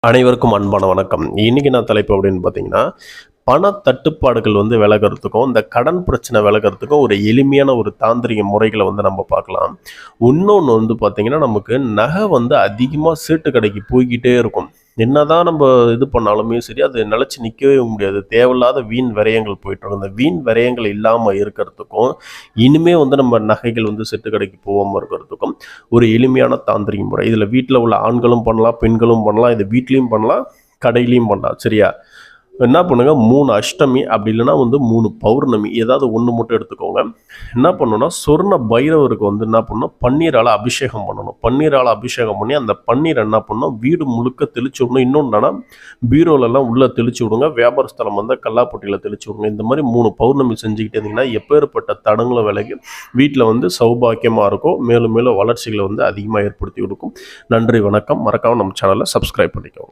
அனைவருக்கும் அன்பான வணக்கம். இன்னைக்கு நான் தலைப்பு அப்படின்னு பார்த்தீங்கன்னா, பண தட்டுப்பாடுகள் விலகுறதுக்கும், இந்த கடன் பிரச்சனை விலகுறதுக்கும் ஒரு எளிமையான ஒரு தாந்திரிக முறைகள நம்ம பார்க்கலாம். இன்னொன்னு பார்த்தீங்கன்னா, நமக்கு நகை அதிகமா சீட்டு கடைக்கு போய்க்கிட்டே இருக்கும். என்னதான் நம்ம இது பண்ணாலுமே சரி, அது நிலைச்சு நிக்கவே முடியாது. தேவையில்லாத வீண் விரயங்கள் போயிட்டுருக்கும். அந்த வீண் விரயங்கள் இல்லாம இருக்கிறதுக்கும், இனிமே நம்ம நகைகள் செட்டு கடைக்கு போகாம இருக்கிறதுக்கும், ஒரு எளிமையான தாந்திரிக முறை. இதில வீட்ல உள்ள ஆண்களும் பண்ணலாம், பெண்களும் பண்ணலாம். இது வீட்லயும் பண்ணலாம், கடையிலயும் பண்ணலாம். சரியா? என்ன பண்ணுங்க 3 அஷ்டமி அப்படி இல்லைன்னா 3 பௌர்ணமி ஏதாவது ஒன்று மட்டும் எடுத்துக்கோங்க. என்ன பண்ணணும்னா சொர்ண பைரவருக்கு என்ன பண்ணணும், பன்னீரால் அபிஷேகம் பண்ணணும். பன்னீரால் அபிஷேகம் பண்ணி அந்த பன்னீர் என்ன பண்ணணும், வீடு முழுக்க தெளிச்சு விடணும். இன்னொன்னா பீரோலெல்லாம் உள்ளே தெளிச்சு விடுங்க. வியாபார ஸ்தலம் கல்லாப்பட்டியில் தெளிச்சு விடுங்க. இந்த மாதிரி 3 பௌர்ணமி செஞ்சுக்கிட்டே இருந்தீங்கன்னா எப்பேற்பட்ட தடங்களும் விலகி வீட்டில் சௌபாக்கியமாக இருக்கும். மேலும் மேலும் வளர்ச்சிகளை அதிகமாக ஏற்படுத்தி கொடுக்கும். நன்றி, வணக்கம். மறக்காம நம்ம சேனலை சப்ஸ்கிரைப் பண்ணிக்கோங்க.